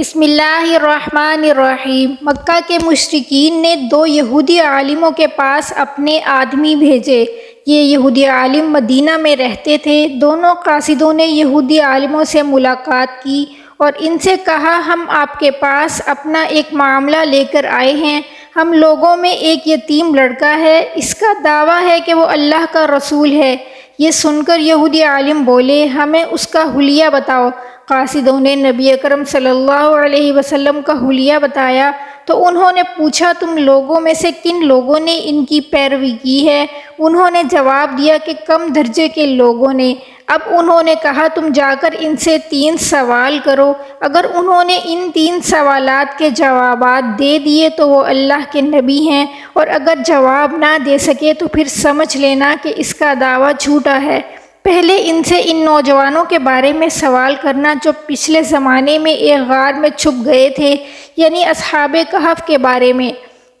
بسم اللہ الرحمن الرحیم۔ مکہ کے مشرکین نے دو یہودی عالموں کے پاس اپنے آدمی بھیجے۔ یہ یہودی عالم مدینہ میں رہتے تھے۔ دونوں قاصدوں نے یہودی عالموں سے ملاقات کی اور ان سے کہا، ہم آپ کے پاس اپنا ایک معاملہ لے کر آئے ہیں۔ ہم لوگوں میں ایک یتیم لڑکا ہے، اس کا دعویٰ ہے کہ وہ اللہ کا رسول ہے۔ یہ سن کر یہودی عالم بولے، ہمیں اس کا حلیہ بتاؤ۔ قاصدوں نے نبی اکرم صلی اللہ علیہ وسلم کا حلیہ بتایا تو انہوں نے پوچھا، تم لوگوں میں سے کن لوگوں نے ان کی پیروی کی ہے؟ انہوں نے جواب دیا کہ کم درجے کے لوگوں نے۔ اب انہوں نے کہا، تم جا کر ان سے 3 سوال کرو۔ اگر انہوں نے ان 3 سوالات کے جوابات دے دیے تو وہ اللہ کے نبی ہیں، اور اگر جواب نہ دے سکے تو پھر سمجھ لینا کہ اس کا دعویٰ جھوٹا ہے۔ پہلے ان سے ان نوجوانوں کے بارے میں سوال کرنا جو پچھلے زمانے میں ایک غار میں چھپ گئے تھے، یعنی اصحاب کہف کے بارے میں۔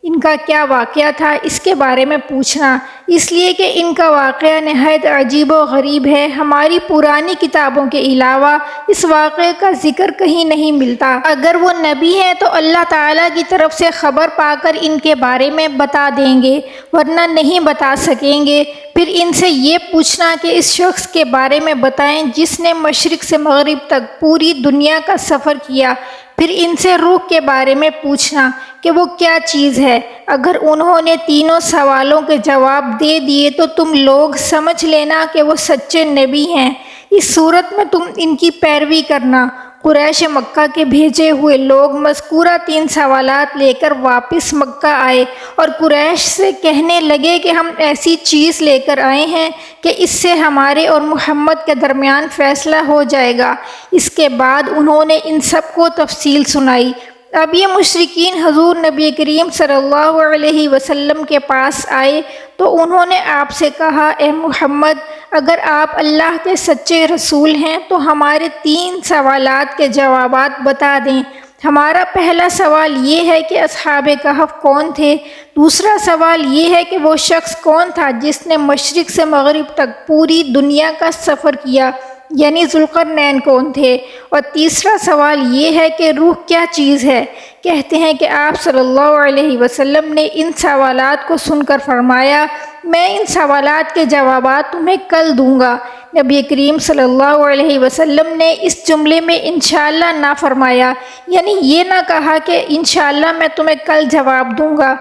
ان کا کیا واقعہ تھا اس کے بارے میں پوچھنا، اس لیے کہ ان کا واقعہ نہایت عجیب و غریب ہے۔ ہماری پرانی کتابوں کے علاوہ اس واقعے کا ذکر کہیں نہیں ملتا۔ اگر وہ نبی ہیں تو اللہ تعالیٰ کی طرف سے خبر پا کر ان کے بارے میں بتا دیں گے، ورنہ نہیں بتا سکیں گے۔ پھر ان سے یہ پوچھنا کہ اس شخص کے بارے میں بتائیں جس نے مشرق سے مغرب تک پوری دنیا کا سفر کیا۔ پھر ان سے روح کے بارے میں پوچھنا کہ وہ کیا چیز ہے۔ اگر انہوں نے تینوں سوالوں کے جواب دے دیے تو تم لوگ سمجھ لینا کہ وہ سچے نبی ہیں۔ اس صورت میں تم ان کی پیروی کرنا۔ قریش مکہ کے بھیجے ہوئے لوگ مذکورہ 3 سوالات لے کر واپس مکہ آئے اور قریش سے کہنے لگے کہ ہم ایسی چیز لے کر آئے ہیں کہ اس سے ہمارے اور محمد کے درمیان فیصلہ ہو جائے گا۔ اس کے بعد انہوں نے ان سب کو تفصیل سنائی۔ اب یہ مشرکین حضور نبی کریم صلی اللہ علیہ وسلم کے پاس آئے تو انہوں نے آپ سے کہا، اے محمد، اگر آپ اللہ کے سچے رسول ہیں تو ہمارے 3 سوالات کے جوابات بتا دیں۔ ہمارا پہلا سوال یہ ہے کہ اصحاب کہف کون تھے؟ دوسرا سوال یہ ہے کہ وہ شخص کون تھا جس نے مشرق سے مغرب تک پوری دنیا کا سفر کیا، یعنی ذوالقرنین کون تھے؟ اور تیسرا سوال یہ ہے کہ روح کیا چیز ہے؟ کہتے ہیں کہ آپ صلی اللہ علیہ وسلم نے ان سوالات کو سن کر فرمایا، میں ان سوالات کے جوابات تمہیں کل دوں گا۔ نبی کریم صلی اللہ علیہ وسلم نے اس جملے میں انشاءاللہ نہ فرمایا، یعنی یہ نہ کہا کہ انشاءاللہ میں تمہیں کل جواب دوں گا۔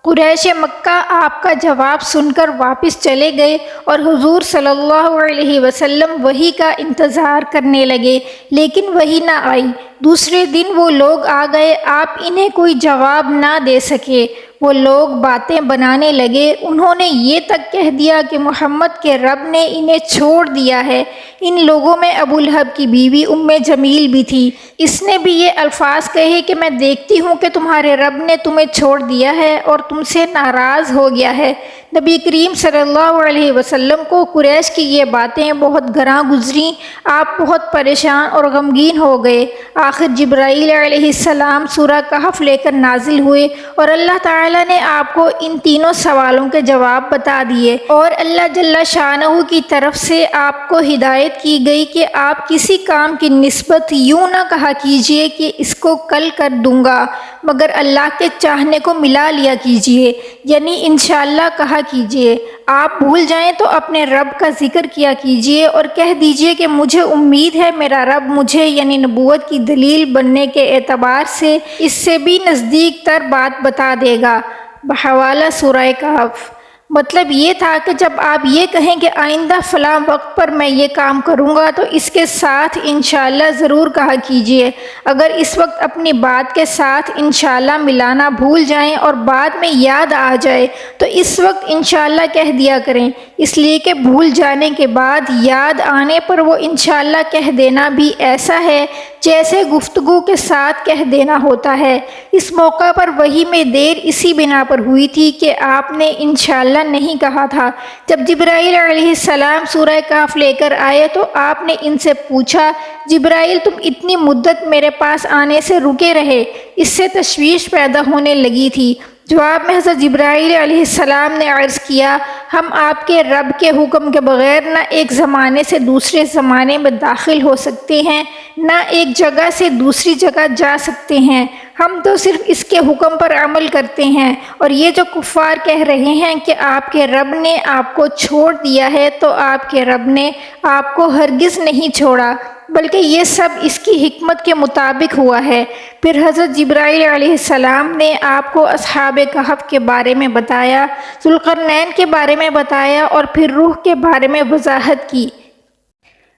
قریش مکہ آپ کا جواب سن کر واپس چلے گئے اور حضور صلی اللہ علیہ وسلم وحی کا انتظار کرنے لگے، لیکن وحی نہ آئی۔ دوسرے دن وہ لوگ آ گئے، آپ انہیں کوئی جواب نہ دے سکے۔ وہ لوگ باتیں بنانے لگے، انہوں نے یہ تک کہہ دیا کہ محمد کے رب نے انہیں چھوڑ دیا ہے۔ ان لوگوں میں ابو لہب کی بیوی جمیل بھی تھی۔ اس نے بھی یہ الفاظ کہے کہ میں دیکھتی ہوں کہ تمہارے رب نے تمہیں چھوڑ دیا ہے اور تم سے ناراض ہو گیا ہے۔ نبی کریم صلی اللہ علیہ وسلم کو قریش کی یہ باتیں بہت گراں گزریں، آپ بہت پریشان اور غمگین ہو گئے۔ آخر جبرائیل علیہ السلام سورہ کہف لے کر نازل ہوئے اور اللہ تعالیٰ نے آپ کو ان تینوں سوالوں کے جواب بتا دیے، اور اللہ جل شانہ کی طرف سے آپ کو ہدایت کی گئی کہ آپ کسی کام کی نسبت یوں نہ کہا کیجئے کہ اس کو کل کر دوں گا، مگر اللہ کے چاہنے کو ملا لیا کیجئے، یعنی انشاءاللہ کہا کیجئے۔ آپ بھول جائیں تو اپنے رب کا ذکر کیا کیجئے اور کہہ دیجئے کہ مجھے امید ہے میرا رب مجھے، یعنی نبوت کی دلیل بننے کے اعتبار سے، اس سے بھی نزدیک تر بات بتا دے گا۔ بحوالہ سورہ کہف۔ مطلب یہ تھا کہ جب آپ یہ کہیں کہ آئندہ فلاں وقت پر میں یہ کام کروں گا تو اس کے ساتھ انشاءاللہ ضرور کہا کیجئے۔ اگر اس وقت اپنی بات کے ساتھ انشاءاللہ ملانا بھول جائیں اور بعد میں یاد آ جائے تو اس وقت انشاءاللہ کہہ دیا کریں، اس لیے کہ بھول جانے کے بعد یاد آنے پر وہ انشاءاللہ کہہ دینا بھی ایسا ہے جیسے گفتگو کے ساتھ کہہ دینا ہوتا ہے۔ اس موقع پر وحی میں دیر اسی بنا پر ہوئی تھی کہ آپ نے انشاءاللہ نہیں کہا تھا۔ جب جبرائیل علیہ السلام سورہ کہف لے کر آئے تو آپ نے ان سے پوچھا، جبرائیل تم اتنی مدت میرے پاس آنے سے رکے رہے؟ اس سے تشویش پیدا ہونے لگی تھی۔ جواب میں حضرت جبرائیل علیہ السلام نے عرض کیا، ہم آپ کے رب کے حکم کے بغیر نہ ایک زمانے سے دوسرے زمانے میں داخل ہو سکتے ہیں، نہ ایک جگہ سے دوسری جگہ جا سکتے ہیں، ہم تو صرف اس کے حکم پر عمل کرتے ہیں۔ اور یہ جو کفار کہہ رہے ہیں کہ آپ کے رب نے آپ کو چھوڑ دیا ہے، تو آپ کے رب نے آپ کو ہرگز نہیں چھوڑا، بلکہ یہ سب اس کی حکمت کے مطابق ہوا ہے۔ پھر حضرت جبرائیل علیہ السلام نے آپ کو اصحاب کہف کے بارے میں بتایا، ذوالقرنین کے بارے میں بتایا، اور پھر روح کے بارے میں وضاحت کی۔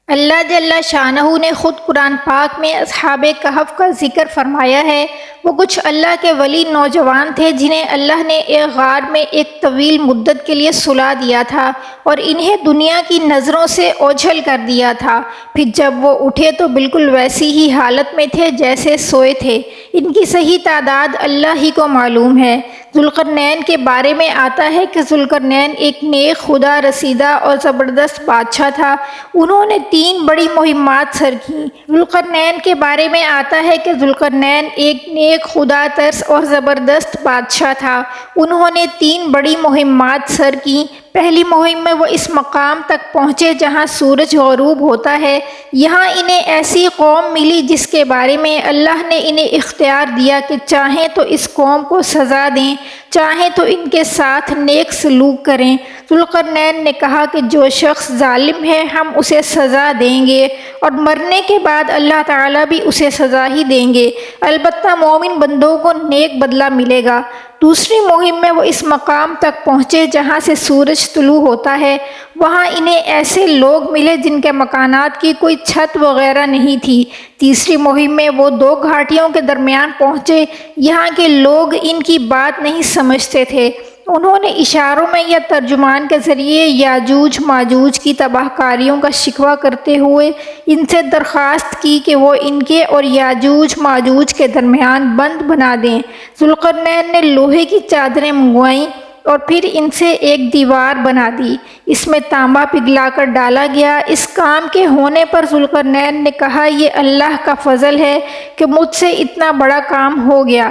اللہ جل شانہ نے خود قرآن پاک میں اصحاب کہف کا ذکر فرمایا ہے۔ وہ کچھ اللہ کے ولی نوجوان تھے جنہیں اللہ نے ایک غار میں ایک طویل مدت کے لیے سلا دیا تھا اور انہیں دنیا کی نظروں سے اوجھل کر دیا تھا۔ پھر جب وہ اٹھے تو بالکل ویسی ہی حالت میں تھے جیسے سوئے تھے۔ ان کی صحیح تعداد اللہ ہی کو معلوم ہے۔ ذوالقرنین کے بارے میں آتا ہے کہ ذوالقرنین ایک نیک خدا رسیدہ اور زبردست بادشاہ تھا۔ انہوں نے 3 بڑی مہمات سر کیں۔ ذوالقرنین کے بارے میں آتا ہے کہ ذوالقرنین ایک نیک خدا ترس اور زبردست بادشاہ تھا۔ انہوں نے 3 بڑی مہمات سر کیں۔ پہلی مہم میں وہ اس مقام تک پہنچے جہاں سورج غروب ہوتا ہے۔ یہاں انہیں ایسی قوم ملی جس کے بارے میں اللہ نے انہیں اختیار دیا کہ چاہیں تو اس قوم کو سزا دیں، چاہیں تو ان کے ساتھ نیک سلوک کریں۔ ذوالقرنین نے کہا کہ جو شخص ظالم ہے ہم اسے سزا دیں گے، اور مرنے کے بعد اللہ تعالیٰ بھی اسے سزا ہی دیں گے، البتہ مومن بندوں کو نیک بدلہ ملے گا۔ دوسری مہم میں وہ اس مقام تک پہنچے جہاں سے سورج طلوع ہوتا ہے۔ وہاں انہیں ایسے لوگ ملے جن کے مکانات کی کوئی چھت وغیرہ نہیں تھی۔ تیسری مہم میں وہ 2 گھاٹیوں کے درمیان پہنچے۔ یہاں کے لوگ ان کی بات نہیں سمجھتے تھے۔ انہوں نے اشاروں میں یا ترجمان کے ذریعے یاجوج ماجوج کی تباہ کاریوں کا شکوہ کرتے ہوئے ان سے درخواست کی کہ وہ ان کے اور یاجوج ماجوج کے درمیان بند بنا دیں۔ ذوالقرنین نے لوہے کی چادریں منگوائیں اور پھر ان سے ایک دیوار بنا دی۔ اس میں تانبا پگھلا کر ڈالا گیا۔ اس کام کے ہونے پر ذوالقرنین نے کہا، یہ اللہ کا فضل ہے کہ مجھ سے اتنا بڑا کام ہو گیا۔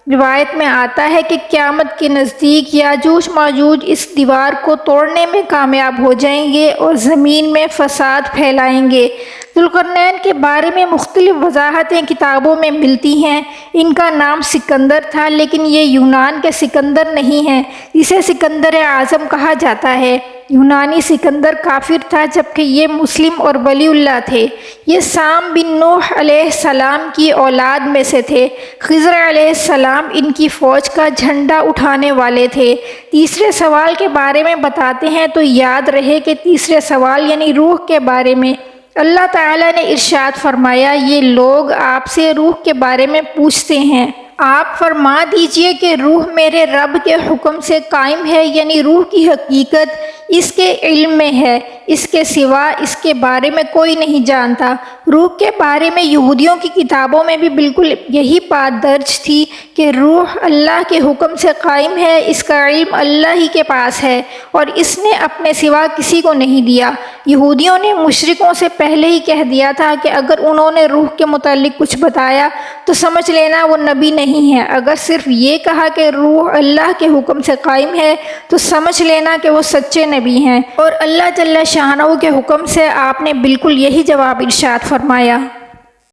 روایت میں آتا ہے کہ قیامت کے نزدیک یاجوج ماجوج اس دیوار کو توڑنے میں کامیاب ہو جائیں گے اور زمین میں فساد پھیلائیں گے۔ ذوالقرنین کے بارے میں مختلف وضاحتیں کتابوں میں ملتی ہیں۔ ان کا نام سکندر تھا، لیکن یہ یونان کے سکندر نہیں ہے جسے سکندر اعظم کہا جاتا ہے۔ یونانی سکندر کافر تھا، جبکہ یہ مسلم اور ولی اللہ تھے۔ یہ سام بن نوح علیہ السلام کی اولاد میں سے تھے۔ خضر علیہ السلام ان کی فوج کا جھنڈا اٹھانے والے تھے۔ تیسرے سوال کے بارے میں بتاتے ہیں تو یاد رہے کہ تیسرے سوال یعنی روح کے بارے میں اللہ تعالیٰ نے ارشاد فرمایا، یہ لوگ آپ سے روح کے بارے میں پوچھتے ہیں، آپ فرما دیجئے کہ روح میرے رب کے حکم سے قائم ہے، یعنی روح کی حقیقت اس کے علم میں ہے، اس کے سوا اس کے بارے میں کوئی نہیں جانتا۔ روح کے بارے میں یہودیوں کی کتابوں میں بھی بالکل یہی بات درج تھی کہ روح اللہ کے حکم سے قائم ہے، اس کا علم اللہ ہی کے پاس ہے اور اس نے اپنے سوا کسی کو نہیں دیا۔ یہودیوں نے مشرکوں سے پہلے ہی کہہ دیا تھا کہ اگر انہوں نے روح کے متعلق کچھ بتایا تو سمجھ لینا وہ نبی نہیں ہے، اگر صرف یہ کہا کہ روح اللہ کے حکم سے قائم ہے تو سمجھ لینا کہ وہ سچے نبی ہیں۔ اور اللہ جل شانہ کے حکم سے آپ نے بالکل یہی جواب ارشاد فرمایا۔